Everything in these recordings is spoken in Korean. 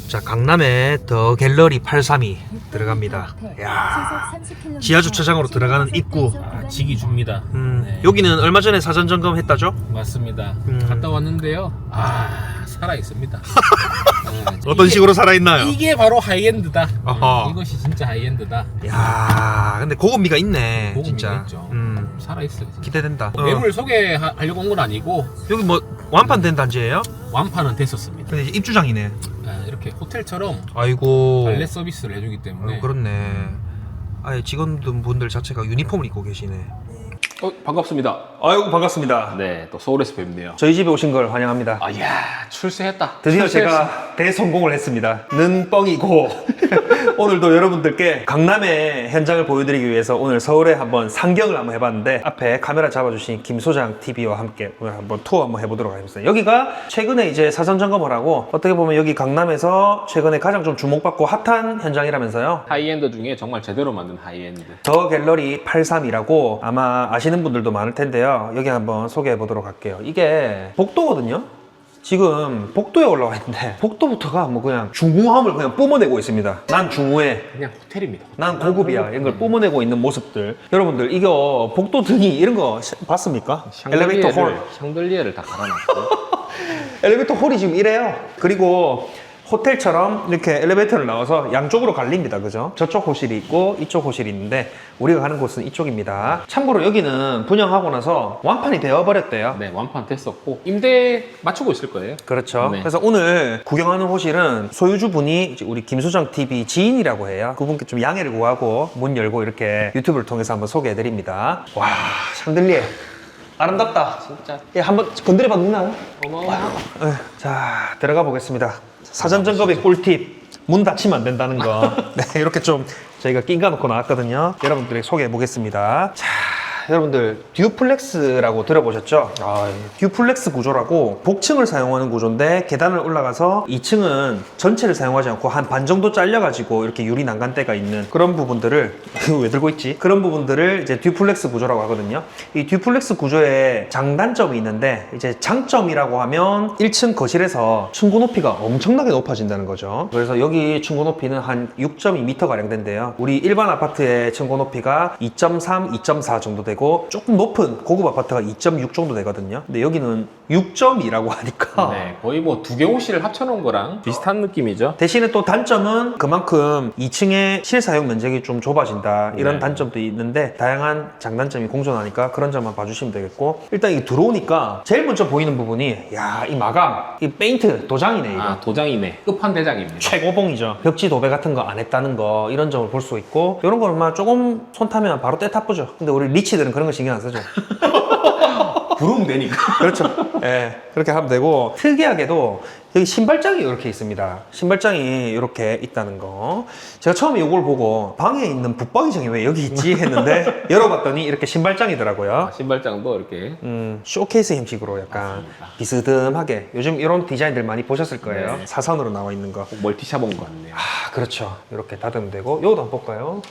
자, 강남에 더 갤러리 832 들어갑니다. 야, 지하 주차장으로 들어가는 입구. 직이 줍니다. 네. 여기는 얼마 전에 사전 점검했다죠? 맞습니다. 갔다 왔는데요. 살아 있습니다. 어떤 식으로 살아있나요? 이게 바로 하이엔드다. 어허. 이것이 진짜 하이엔드다. 야, 근데 고급미가 있네. 고급미가 진짜. 있죠. 살아 있어요. 기대된다. 매물 소개하려고 온 건 아니고 여기 뭐 완판된 단지예요? 완판은 됐었습니다. 근데 이제 입주장이네. 이렇게 호텔처럼 아이고. 발레 서비스를 해주기 때문에. 그렇네. 아예 직원분들 자체가 유니폼을 입고 계시네. 반갑습니다. 아이고, 반갑습니다. 네, 또 서울에서 뵙네요. 저희 집에 오신 걸 환영합니다. 출세했다. 드디어 출세했어. 제가 대성공을 했습니다. 는 뻥이고 오늘도 여러분들께 강남의 현장을 보여드리기 위해서 오늘 서울에 한번 상경을 한번 해봤는데 앞에 카메라 잡아주신 김소장 TV와 함께 오늘 한번 투어 한번 해보도록 하겠습니다. 여기가 최근에 이제 사전 점검을 하고 어떻게 보면 여기 강남에서 최근에 가장 좀 주목받고 핫한 현장이라면서요. 하이엔드 중에 정말 제대로 만든 하이엔드. 더 갤러리 83이라고 아마 아시는 분들도 많을 텐데요. 여기 한번 소개해 보도록 할게요. 이게 복도거든요. 지금 복도에 올라와 있는데 복도부터가 뭐 그냥 중후함을 그냥 뿜어내고 있습니다. 난 중후해, 그냥 호텔입니다. 난 고급이야, 이런 걸 뿜어내고 있는 모습들. 여러분들 이거 복도 등이 이런 거 봤습니까? 엘리베이터 홀. 샹들리에를 다 갈아놨고. 엘리베이터 홀이 지금 이래요. 그리고 호텔처럼 이렇게 엘리베이터를 나와서 양쪽으로 갈립니다. 그죠? 저쪽 호실이 있고 이쪽 호실이 있는데 우리가 가는 곳은 이쪽입니다. 참고로 여기는 분양하고 나서 완판이 되어버렸대요. 네, 완판 됐었고 임대 맞추고 있을 거예요. 그렇죠. 네. 그래서 오늘 구경하는 호실은 소유주분이 이제 우리 김소장 TV 지인이라고 해요. 그분께 좀 양해를 구하고 문 열고 이렇게 유튜브를 통해서 한번 소개해드립니다. 와, 샹들리에 아름답다. 진짜 예, 한번 건드려봐도 되나요? 어마어마하다. 자, 들어가 보겠습니다. 사전 점검의 꿀팁. 문 닫히면 안 된다는 거. 네, 이렇게 좀 저희가 낑가 놓고 나왔거든요. 여러분들에게 소개해 보겠습니다. 자, 여러분들 듀플렉스라고 들어보셨죠? 듀플렉스 구조라고 복층을 사용하는 구조인데 계단을 올라가서 2층은 전체를 사용하지 않고 한 반 정도 잘려가지고 이렇게 유리 난간대가 있는 그런 부분들을 왜 들고 있지? 그런 부분들을 이제 듀플렉스 구조라고 하거든요. 이 듀플렉스 구조에 장단점이 있는데 이제 장점이라고 하면 1층 거실에서 층고 높이가 엄청나게 높아진다는 거죠. 그래서 여기 층고 높이는 한 6.2m 가량 된대요. 우리 일반 아파트의 층고 높이가 2.3, 2.4 정도 되고 조금 높은 고급 아파트가 2.6 정도 되거든요. 근데 여기는 6.2라고 하니까 네, 거의 뭐 두 개 호실을 합쳐놓은 거랑 비슷한 느낌이죠. 대신에 또 단점은 그만큼 2층의 실사용 면적이 좀 좁아진다 이런 네. 단점도 있는데 다양한 장단점이 공존하니까 그런 점만 봐주시면 되겠고 일단 이게 들어오니까 제일 먼저 보이는 부분이 야, 이 마감, 이 페인트 도장이네 이거. 도장이네. 끝판대장입니다. 최고봉이죠. 벽지 도배 같은 거 안 했다는 거 이런 점을 볼 수 있고 이런 거는 조금 손 타면 바로 때 타쁘죠. 근데 우리 리치들은 그런 거 신경 안 쓰죠. 부르면 되니까. 그렇죠. 예, 그렇게 하면 되고 특이하게도 여기 신발장이 이렇게 있습니다. 신발장이 이렇게 있다는 거. 제가 처음에 이걸 보고 방에 있는 붙박이장이 왜 여기 있지 했는데 열어봤더니 이렇게 신발장이더라고요. 신발장도 이렇게. 쇼케이스 형식으로 약간 맞습니다. 비스듬하게 요즘 이런 디자인들 많이 보셨을 거예요. 네. 사선으로 나와 있는 거. 멀티샵 온 것 같네요. 그렇죠. 이렇게 닫으면 되고 요것도 한번 볼까요?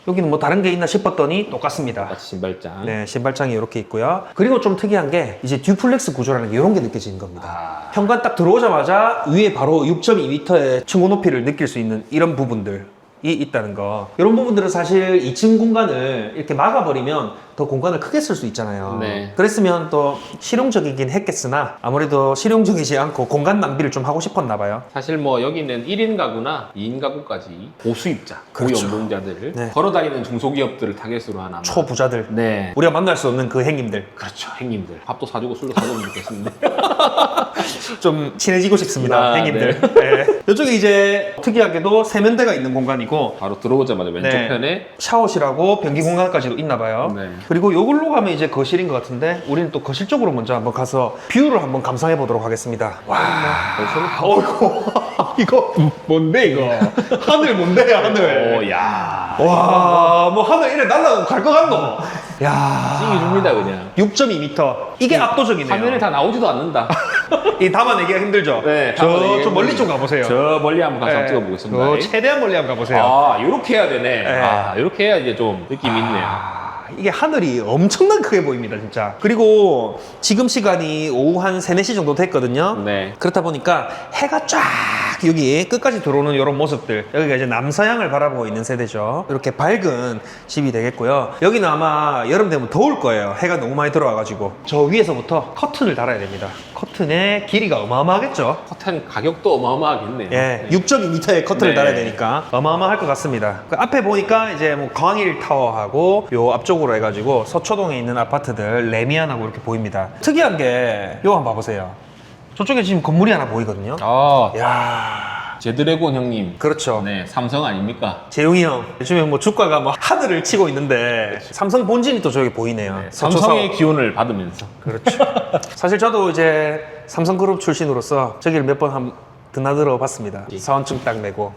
여기는 뭐 다른 게 있나 싶었더니 똑같습니다. 마치 신발장. 네, 신발장이 이렇게 있고요. 그리고 좀 특이한 게 이제 듀플렉스 구조라는 게 이런 게 느껴지는 겁니다. 현관 딱 들어오자마자 위에 바로 6.2m의 층고 높이를 느낄 수 있는 이런 부분들이 있다는 거. 이런 부분들은 사실 2층 공간을 이렇게 막아버리면 더 공간을 크게 쓸 수 있잖아요. 네. 그랬으면 또 실용적이긴 했겠으나 아무래도 실용적이지 않고 공간 낭비를 좀 하고 싶었나 봐요. 사실 뭐 여기는 1인 가구나 2인 가구까지 고수입자, 그렇죠. 고연봉자들, 네. 걸어다니는 중소기업들을 타겟으로 한 아마. 초부자들. 네. 우리가 만날 수 없는 그 행님들. 그렇죠. 행님들. 밥도 사주고 술도 사주면 좋겠는데. 좀 친해지고 싶습니다. 아, 행님들. 네. 이쪽에 이제 특이하게도 세면대가 있는 공간이고 바로 들어오자마자 왼쪽 네. 편에 샤워실하고 변기 공간까지도 있나 봐요. 네. 그리고 요걸로 가면 이제 거실인 것 같은데 우리는 또 거실 쪽으로 먼저 한번 가서 뷰를 한번 감상해 보도록 하겠습니다. 와, 어이구, 이거 뭔데 이거? 하늘 뭔데 하늘? 오, 야. 와, 뭐 하늘 이래 날라가고 갈 것 같노? 야, 찡이 줍니다 그냥. 6.2m. 이게 압도적이네요. 화면에 다 나오지도 않는다. 이 담아내기가 힘들죠? 네, 저 담아내기가 좀 멀리 힘들죠. 좀 가보세요. 저 멀리 한번 가서 네. 찍어보겠습니다. 저 최대한 멀리 한번 가보세요. 아, 요렇게 해야 되네. 네. 아, 요렇게 해야 이제 좀 느낌이 있네요. 이게 하늘이 엄청나게 크게 보입니다 진짜. 그리고 지금 시간이 오후 한 3, 4시 정도 됐거든요. 네. 그렇다 보니까 해가 쫙 여기 끝까지 들어오는 이런 모습들, 여기가 이제 남서양을 바라보고 있는 세대죠. 이렇게 밝은 집이 되겠고요. 여기는 아마 여름 되면 더울 거예요. 해가 너무 많이 들어와가지고. 저 위에서부터 커튼을 달아야 됩니다. 커튼의 길이가 어마어마하겠죠. 커튼 가격도 어마어마하겠네요. 예, 6.2m의 커튼을 네. 달아야 되니까 어마어마할 것 같습니다. 그 앞에 보니까 이제 뭐 광일 타워하고 요 앞쪽으로 해가지고 서초동에 있는 아파트들 레미안하고 이렇게 보입니다. 특이한 게 요거 한번 봐보세요. 저쪽에 지금 건물이 하나 보이거든요. 아, 야, 제드래곤 형님. 그렇죠. 네, 삼성 아닙니까? 재용이 형, 요즘에 뭐 주가가 뭐 하늘을 치고 있는데 삼성 본진이 또 저기 보이네요. 네, 서초 삼성의 사업. 기운을 받으면서. 그렇죠. 사실 저도 이제 삼성그룹 출신으로서 저기를 몇 번 드나들어 봤습니다. 사원증 딱 내고.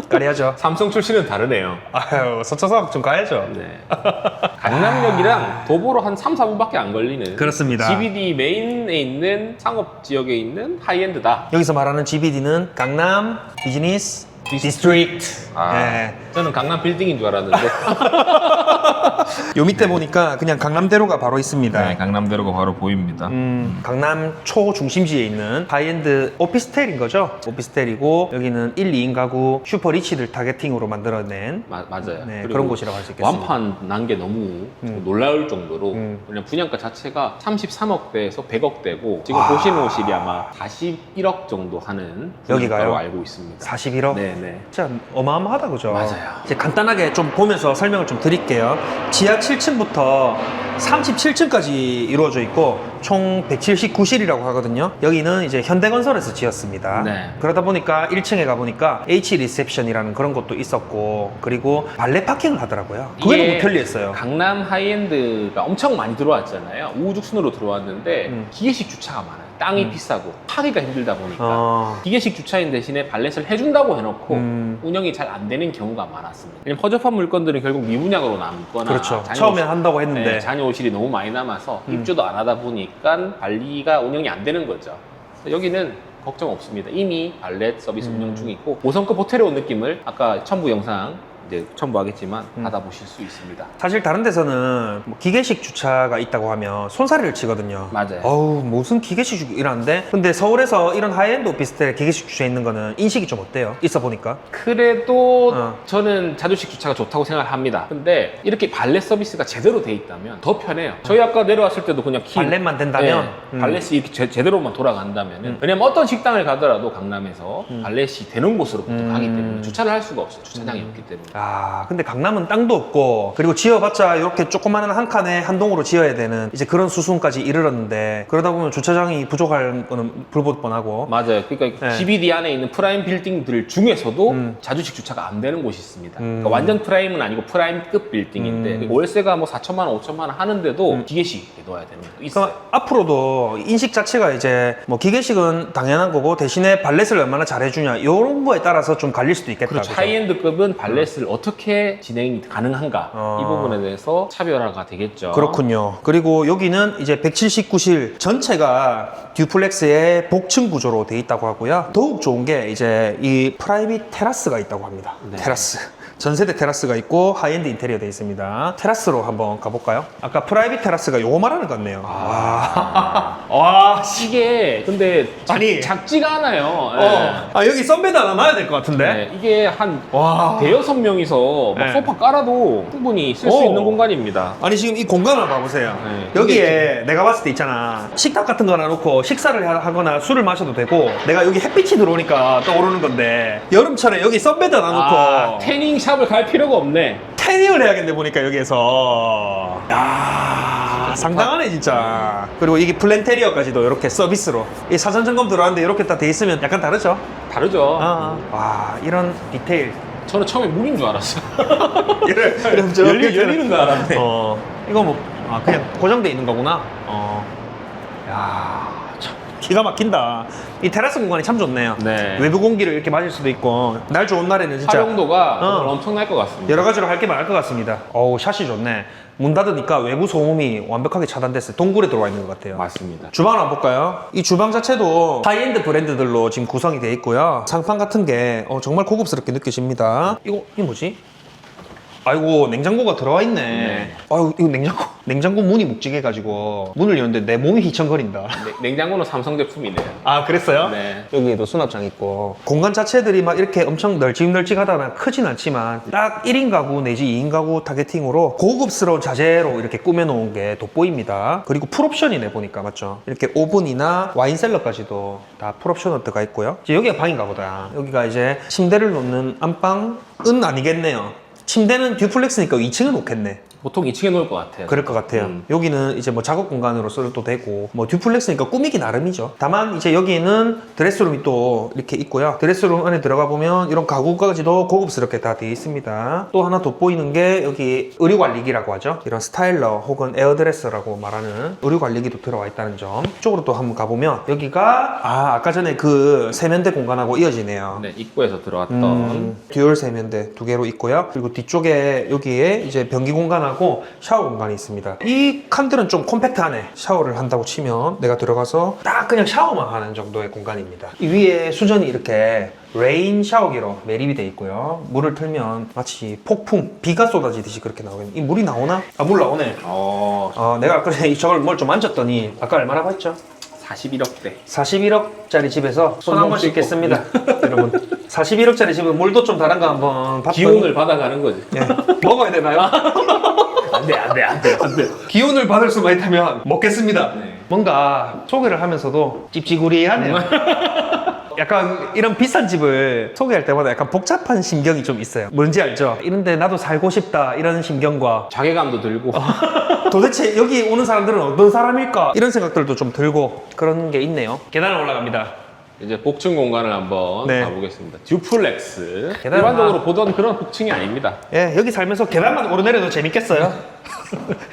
까리하죠. 삼성 출신은 다르네요. 아유, 서초 사업 좀 가야죠. 네. 강남역이랑 도보로 한 3, 4분밖에 안 걸리는 그렇습니다. GBD 메인에 있는 상업 지역에 있는 하이엔드다. 여기서 말하는 GBD는 강남 비즈니스 디스트릭트. 아, 네. 저는 강남 빌딩인 줄 알았는데. 요 밑에 보니까 그냥 강남대로가 바로 있습니다. 네, 강남대로가 바로 보입니다. 강남 초중심지에 있는 하이엔드 오피스텔인 거죠. 오피스텔이고 여기는 1, 2인 가구 슈퍼리치들 타겟팅으로 만들어낸 맞아요. 네, 그리고 그런 곳이라고 할 수 있겠습니다. 완판 난 게 너무 놀라울 정도로 그냥 분양가 자체가 33억대에서 100억대고 지금 보시는 곳이 아마 41억 정도 하는 여기가요? 분양가로 알고 있습니다. 41억? 네네. 진짜 어마어마하다 그죠? 맞아요. 이제 간단하게 좀 보면서 설명을 좀 드릴게요. 지하 7층부터 37층까지 이루어져 있고 총 179실이라고 하거든요. 여기는 이제 현대건설에서 지었습니다. 네. 그러다 보니까 1층에 가보니까 H 리셉션이라는 그런 것도 있었고 그리고 발레 파킹을 하더라고요. 그게 이게 너무 편리했어요. 강남 하이엔드가 엄청 많이 들어왔잖아요. 우후죽순으로 들어왔는데 기계식 주차가 많아요. 땅이 비싸고 파기가 힘들다 보니까 기계식 주차인 대신에 발렛을 해준다고 해놓고 운영이 잘 안 되는 경우가 많았습니다. 왜냐면 허접한 물건들은 결국 미분양으로 남거나 그렇죠. 처음엔 한다고 했는데 네, 잔여오실이 너무 많이 남아서 입주도 안 하다 보니까 관리가 운영이 안 되는 거죠. 여기는 걱정 없습니다. 이미 발렛 서비스 운영 중이고 5성급 호텔에 온 느낌을 아까 첨부 영상 이제 첨부하겠지만 받아보실 수 있습니다. 사실 다른 데서는 뭐 기계식 주차가 있다고 하면 손사래를 치거든요. 맞아요. 어우, 무슨 기계식 이라는데? 근데 서울에서 이런 하이엔드 오피스텔에 기계식 주차 있는 거는 인식이 좀 어때요? 있어 보니까. 그래도 어. 저는 자주식 주차가 좋다고 생각을 합니다. 근데 이렇게 발렛 서비스가 제대로 돼 있다면 더 편해요. 저희 아까 내려왔을 때도 그냥 발렛만 된다면? 발렛이 이렇게 제대로만 돌아간다면 왜냐면 어떤 식당을 가더라도 강남에서 발렛이 되는 곳으로부터 가기 때문에 주차를 할 수가 없어요. 주차장이 없기 때문에. 아, 근데 강남은 땅도 없고 그리고 지어봤자 이렇게 조그마한 한 칸에 한 동으로 지어야 되는 이제 그런 수순까지 이르렀는데 그러다 보면 주차장이 부족할 거는 불보듯 뻔하고 맞아요. 그러니까 네. GBD 안에 있는 프라임 빌딩들 중에서도 자주식 주차가 안 되는 곳이 있습니다. 그러니까 완전 프라임은 아니고 프라임급 빌딩인데 월세가 뭐 4천만 원, 5천만 원 하는데도 기계식에 넣어야 되는 것도 있어요. 그러니까 앞으로도 인식 자체가 이제 뭐 기계식은 당연한 거고 대신에 발렛을 얼마나 잘해주냐 이런 거에 따라서 좀 갈릴 수도 있겠다. 그렇죠. 그죠? 하이엔드급은 발렛을 어떻게 진행이 가능한가 이 부분에 대해서 차별화가 되겠죠. 그렇군요. 그리고 여기는 이제 179실 전체가 듀플렉스의 복층 구조로 돼 있다고 하고요. 더욱 좋은 게 이제 이 프라이빗 테라스가 있다고 합니다. 네. 테라스. 전세대 테라스가 있고 하이엔드 인테리어 되어 있습니다. 테라스로 한번 가볼까요? 아까 프라이빗 테라스가 요거 말하는 것 같네요. 와, 이게 근데 아니. 작지가 않아요. 예. 아 여기 썬베드 하나 놔야 될 것 같은데? 네, 이게 한 와. 대여섯 명이서 막 네. 소파 깔아도 충분히 쓸 수 오. 있는 공간입니다. 아니 지금 이 공간을 봐보세요. 네. 여기에 내가 봤을 때 있잖아. 식탁 같은 거 하나 놓고 식사를 하거나 술을 마셔도 되고 내가 여기 햇빛이 들어오니까 떠오르는 건데 여름철에 여기 썬베드 하나 놓고 태닝 샵을 갈 필요가 없네. 태닝을 해야겠네 보니까 여기에서. 야 상당하네 진짜. 그리고 이게 플랜테리어까지도 이렇게 서비스로 이 사전 점검 들어왔는데 이렇게 딱 돼 있으면 약간 다르죠? 다르죠. 와 이런 디테일. 저는 처음에 물인 줄 알았어요. 이런 열리는 줄 알았네. 이거 뭐 그냥 고정돼 있는 거구나. 야, 참 기가 막힌다. 이 테라스 공간이 참 좋네요. 네. 외부 공기를 이렇게 맞을 수도 있고 날 좋은 날에는 진짜 활용도가 정말 엄청날 것 같습니다. 여러 가지로 할 게 많을 것 같습니다. 어우 샷이 좋네. 문 닫으니까 외부 소음이 완벽하게 차단됐어요. 동굴에 들어와 있는 것 같아요. 맞습니다. 주방을 한번 볼까요? 이 주방 자체도 하이엔드 브랜드들로 지금 구성이 되어 있고요. 상판 같은 게 정말 고급스럽게 느껴집니다. 이거 뭐지? 아이고 냉장고가 들어와 있네. 네. 아이고 이거 냉장고 냉장고 문이 묵직해가지고 문을 여는데 내 몸이 휘청거린다. 냉장고는 삼성 제품이네요. 아, 그랬어요? 네. 여기도 수납장 있고 공간 자체들이 막 이렇게 엄청 널찍널찍하다나 크진 않지만 딱 1인 가구 내지 2인 가구 타겟팅으로 고급스러운 자재로 이렇게 꾸며놓은 게 돋보입니다. 그리고 풀옵션이네 보니까 맞죠? 이렇게 오븐이나 와인셀러까지도 다 풀옵션으로 들어가 있고요. 이제 여기가 방인가 보다. 여기가 이제 침대를 놓는 안방은 아니겠네요. 침대는 듀플렉스니까 2층에 놓겠네. 보통 2층에 놓을 것 같아요. 그럴 것 같아요. 여기는 이제 뭐 작업 공간으로 써도 되고 뭐 듀플렉스니까 꾸미기 나름이죠. 다만 이제 여기는 드레스룸이 또 이렇게 있고요. 드레스룸 안에 들어가 보면 이런 가구까지도 고급스럽게 다 되어 있습니다. 또 하나 돋보이는 게 여기 의류 관리기라고 하죠. 이런 스타일러 혹은 에어드레서라고 말하는 의류 관리기도 들어와 있다는 점. 이쪽으로 또 한번 가보면 여기가 아까 전에 그 세면대 공간하고 이어지네요. 네, 입구에서 들어왔던 듀얼 세면대 두 개로 있고요. 그리고 뒤쪽에 여기에 이제 변기 공간하고 샤워 공간이 있습니다. 이 칸들은 좀 컴팩트하네. 샤워를 한다고 치면 내가 들어가서 딱 그냥 샤워만 하는 정도의 공간입니다. 이 위에 수전이 이렇게 레인 샤워기로 매립이 되어 있고요. 물을 틀면 마치 폭풍, 비가 쏟아지듯이 그렇게 나오겠네. 이 물이 나오나? 아, 물 나오네. 내가 아까 전에 저걸 뭘 좀 만졌더니 아까 얼마라고 했죠? 41억대. 41억짜리 집에서 손 한 번 씻겠습니다. 여러분 41억짜리 집은 물도 좀 다른가 한번 봤더니 기운을 받아가는 거지. 예. 먹어야 되나요? 안 돼. 기운을 받을 수만 있다면 먹겠습니다. 네. 뭔가 소개를 하면서도 찝찝구리하네요. 약간 이런 비싼 집을 소개할 때마다 약간 복잡한 심경이 좀 있어요. 뭔지 알죠? 이런데 나도 살고 싶다 이런 심경과 자괴감도 들고. 도대체 여기 오는 사람들은 어떤 사람일까? 이런 생각들도 좀 들고 그런 게 있네요. 계단을 올라갑니다. 이제 복층 공간을 한번 네. 가보겠습니다. 듀플렉스. 계단 일반적으로 보던 그런 복층이 아닙니다. 예, 여기 살면서 계단만 오르내려도 재밌겠어요.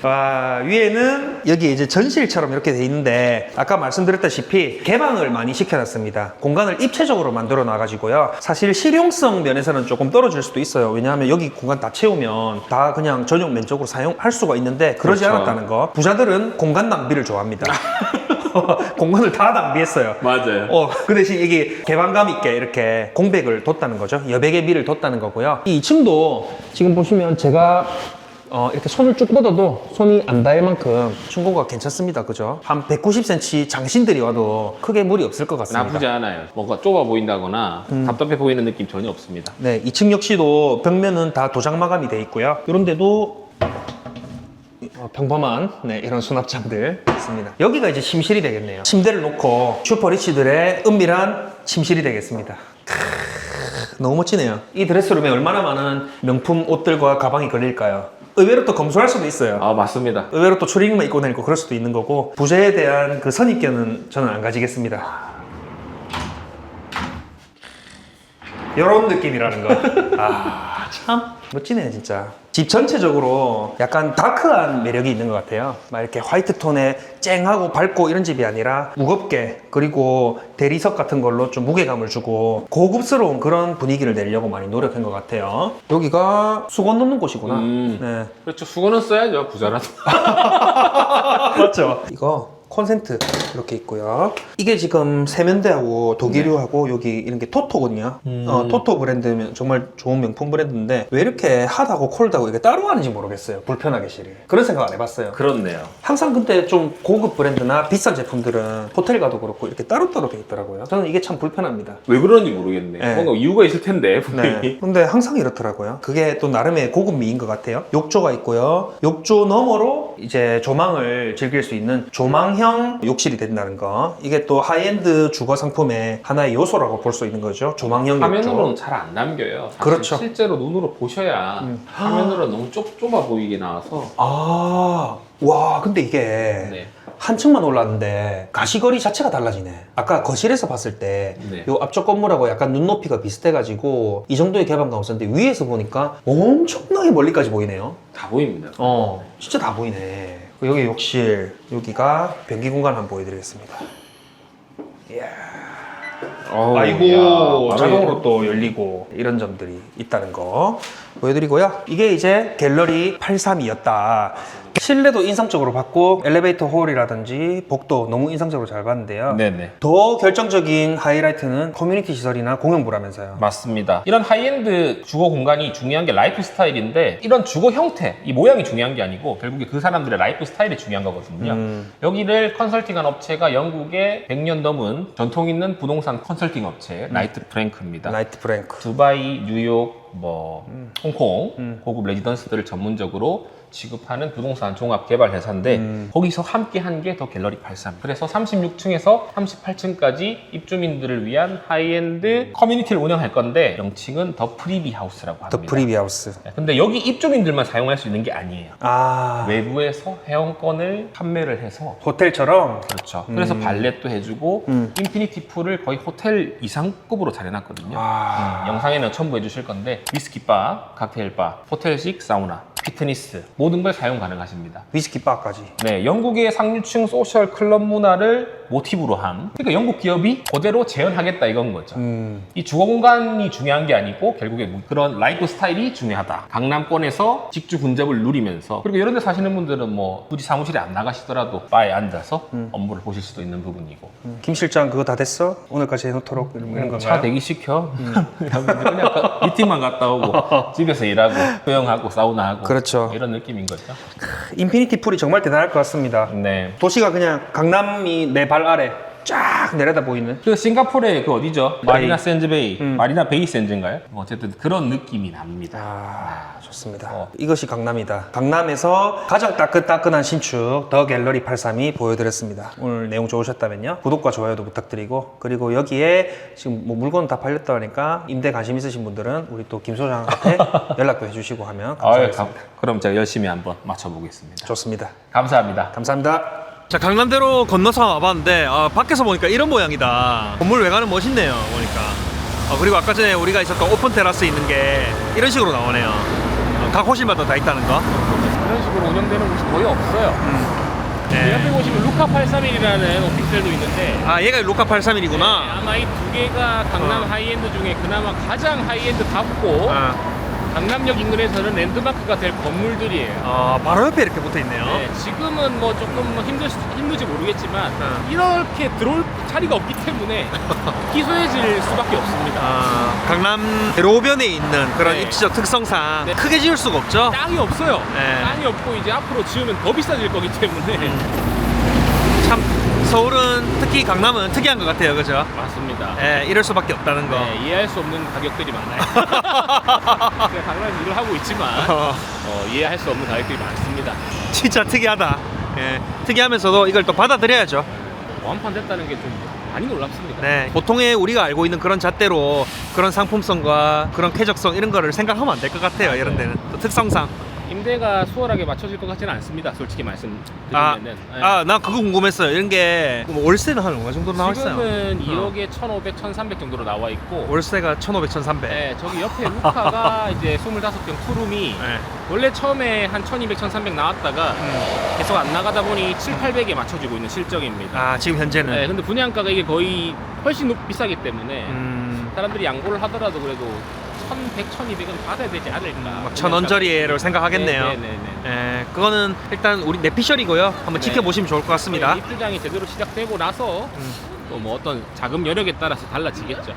와, 위에는 여기 이제 전실처럼 이렇게 돼 있는데 아까 말씀드렸다시피 개방을 많이 시켜놨습니다. 공간을 입체적으로 만들어 놔가지고요. 사실 실용성 면에서는 조금 떨어질 수도 있어요. 왜냐하면 여기 공간 다 채우면 다 그냥 전용 면적으로 사용할 수가 있는데 그러지 그렇죠. 않았다는 거. 부자들은 공간 낭비를 좋아합니다. 공간을 다 낭비했어요. 맞아요. 그 대신 이게 개방감 있게 이렇게 공백을 뒀다는 거죠. 여백의 미를 뒀다는 거고요. 이 2층도 지금 보시면 제가 이렇게 손을 쭉 뻗어도 손이 안 닿을 만큼 층고가 괜찮습니다. 그죠? 한 190cm 장신들이 와도 크게 무리 없을 것 같습니다. 나쁘지 않아요. 뭔가 좁아 보인다거나 답답해 보이는 느낌 전혀 없습니다. 네, 2층 역시도 벽면은 다 도장 마감이 돼 있고요. 이런 데도 평범한 이런 수납장들 있습니다. 여기가 이제 침실이 되겠네요. 침대를 놓고 슈퍼리치들의 은밀한 침실이 되겠습니다. 너무 멋지네요. 이 드레스룸에 얼마나 많은 명품 옷들과 가방이 걸릴까요? 의외로 또 검소할 수도 있어요. 맞습니다. 의외로 또 추리닝만 입고 다니고 그럴 수도 있는 거고 부재에 대한 그 선입견은 저는 안 가지겠습니다. 이런 느낌이라는 거. 참 멋지네 진짜. 집 전체적으로 약간 다크한 매력이 있는 것 같아요. 막 이렇게 화이트 톤에 쨍하고 밝고 이런 집이 아니라 무겁게, 그리고 대리석 같은 걸로 좀 무게감을 주고 고급스러운 그런 분위기를 내려고 많이 노력한 것 같아요. 여기가 수건 넣는 곳이구나. 네. 그렇죠. 수건은 써야죠. 부자라도. 맞죠? 이거 콘센트 이렇게 있고요. 이게 지금 세면대하고 독일유하고 여기 이런 게 토토거든요. 토토 브랜드면 정말 좋은 명품 브랜드인데 왜 이렇게 핫하고 콜드하고 이게 따로 하는지 모르겠어요. 불편하게 실이. 그런 생각 안 해봤어요. 그렇네요. 항상 근데 좀 고급 브랜드나 비싼 제품들은 호텔 가도 그렇고 이렇게 따로따로 돼 있더라고요. 저는 이게 참 불편합니다. 왜 그런지 모르겠네. 네. 뭔가 이유가 있을 텐데 분명히. 네. 근데 항상 이렇더라고요. 그게 또 나름의 고급미인 것 같아요. 욕조가 있고요. 욕조 너머로 이제 조망을 즐길 수 있는 조망형 욕실이 된다는 거. 이게 또 하이엔드 주거 상품의 하나의 요소라고 볼 수 있는 거죠. 조망형 화면으로는 욕조. 잘 안 남겨요. 사실 그렇죠. 실제로 눈으로 보셔야 화면으로는 너무 좁아 보이게 나와서. 와, 근데 이게 네. 한 층만 올랐는데 가시거리 자체가 달라지네. 아까 거실에서 봤을 때 네. 요 앞쪽 건물하고 약간 눈높이가 비슷해가지고 이 정도의 개방감 없었는데 위에서 보니까 엄청나게 멀리까지 보이네요. 다 보입니다. 진짜 다 보이네. 여기 욕실, 여기가 변기 공간 한번 보여드리겠습니다. 이야. 아이고, 자동으로 또 열리고 이런 점들이 있다는 거 보여드리고요. 이게 이제 갤러리 832였다. 실내도 인상적으로 봤고 엘리베이터 홀이라든지 복도 너무 인상적으로 잘 봤는데요. 네네. 더 결정적인 하이라이트는 커뮤니티 시설이나 공용부라면서요. 맞습니다. 이런 하이엔드 주거 공간이 중요한 게 라이프 스타일인데 이런 주거 형태, 이 모양이 중요한 게 아니고 결국에 그 사람들의 라이프 스타일이 중요한 거거든요. 여기를 컨설팅한 업체가 영국의 100년 넘은 전통 있는 부동산 컨설팅 업체 나이트 프랭크입니다. 나이트 프랭크. 두바이, 뉴욕, 홍콩 고급 레지던스들을 전문적으로 취급하는 부동산 종합 개발 회사인데 거기서 함께 한 게 더 갤러리 83. 그래서 36층에서 38층까지 입주민들을 위한 하이엔드 커뮤니티를 운영할 건데 명칭은 더 프리비 하우스라고 합니다. 더 프리비 하우스. 근데 여기 입주민들만 사용할 수 있는 게 아니에요. 아, 외부에서 회원권을 판매를 해서 호텔처럼. 그렇죠. 그래서 발렛도 해주고 인피니티 풀을 거의 호텔 이상급으로 잘 해놨거든요. 영상에는 첨부해 주실 건데 위스키바, 칵테일바, 호텔식 사우나, 피트니스 모든 걸 사용 가능하십니다. 위스키 바까지. 네, 영국의 상류층 소셜 클럽 문화를 모티브로 한 그러니까 영국 기업이 그대로 재현하겠다 이건 거죠. 이 주거 공간이 중요한 게 아니고 결국에 그런 라이프 스타일이 중요하다. 강남권에서 직주 근접을 누리면서 그리고 이런 데 사시는 분들은 뭐 굳이 사무실에 안 나가시더라도 바에 앉아서 업무를 보실 수도 있는 부분이고 김 실장 그거 다 됐어? 오늘까지 해놓도록 이런 건가요? 차 대기시켜 그냥 미팅만 갔다 오고 집에서 일하고 수영하고 사우나하고 그렇죠. 이런 느낌인 거죠. 인피니티 풀이 정말 대단할 것 같습니다. 네. 도시가 그냥 강남이 내 발 아래 쫙 내려다 보이는. 그 싱가포르의 그 어디죠? 마리나 샌즈베이, 마리나 베이 샌즈인가요? 어쨌든 그런 느낌이 납니다. 아, 좋습니다. 이것이 강남이다. 강남에서 가장 따끈따끈한 신축 더 갤러리 83이 보여드렸습니다. 오늘 내용 좋으셨다면요 구독과 좋아요도 부탁드리고 그리고 여기에 지금 뭐 물건 다 팔렸다 하니까 임대 관심 있으신 분들은 우리 또 김 소장한테 연락도 해주시고 하면 감사하겠습니다. 그럼 제가 열심히 한번 맞춰보겠습니다. 좋습니다. 감사합니다. 감사합니다. 자, 강남대로 건너서 와봤는데 밖에서 보니까 이런 모양이다. 건물 외관은 멋있네요. 보니까. 그리고 아까 전에 우리가 있었던 오픈 테라스 있는 게 이런 식으로 나오네요. 각 호실마다 다 있다는 거. 그런 식으로 운영되는 곳이 거의 없어요. 네. 옆에 보시면 루카 831이라는 오피스텔도 있는데 아, 얘가 루카 831이구나. 아마 이 두 개가 강남 하이엔드 중에 그나마 가장 하이엔드답고 강남역 인근에서는 랜드마크가 될 건물들이에요. 바로 옆에 이렇게 붙어 있네요. 네, 지금은 뭐 조금 힘들지 모르겠지만 이렇게 들어올 자리가 없기 때문에 기소해질 수밖에 없습니다. 강남 대로변에 있는 그런 네. 입지적 특성상 네. 크게 지을 수가 없죠. 땅이 없어요. 네. 땅이 없고 이제 앞으로 지으면 더 비싸질 거기 때문에 참 서울은 특히 강남은 특이한 것 같아요, 그죠? 맞습니다. 예, 이럴 수밖에 없다는 거. 네, 이해할 수 없는 가격들이 많아요. 제가 강남에서 일을 하고 있지만 이해할 수 없는 가격들이 많습니다. 진짜 특이하다. 예, 특이하면서도 이걸 또 받아들여야죠. 완판됐다는 게 좀 많이 놀랍습니다. 네, 보통의 우리가 알고 있는 그런 잣대로 그런 상품성과 그런 쾌적성 이런 거를 생각하면 안 될 것 같아요. 이런 데는 또 특성상. 임대가 수월하게 맞춰질 것 같지는 않습니다. 솔직히 말씀드리면은. 나 그거 궁금했어요. 이런 게 월세는 한 얼마 정도 나와 있어요? 지금은 2억에 1,500, 1,300 정도로 나와 있고. 월세가 1,500, 1,300. 네, 저기 옆에 루카가 이제 25평 투룸이 네. 원래 처음에 한 1,200, 1,300 나왔다가 계속 안 나가다 보니 700, 800에 맞춰지고 있는 실적입니다. 지금 현재는. 네, 근데 분양가가 이게 거의 훨씬 비싸기 때문에 사람들이 양보를 하더라도 그래도 1,100, 1,200은 받아야 되지 않을까. 막 1,000원짜리를 생각하겠네요. 네네네. 그거는 일단 우리 내피셜이고요. 한번 네. 지켜보시면 좋을 것 같습니다. 입주장이 제대로 시작되고 나서 또 뭐 어떤 자금 여력에 따라서 달라지겠죠.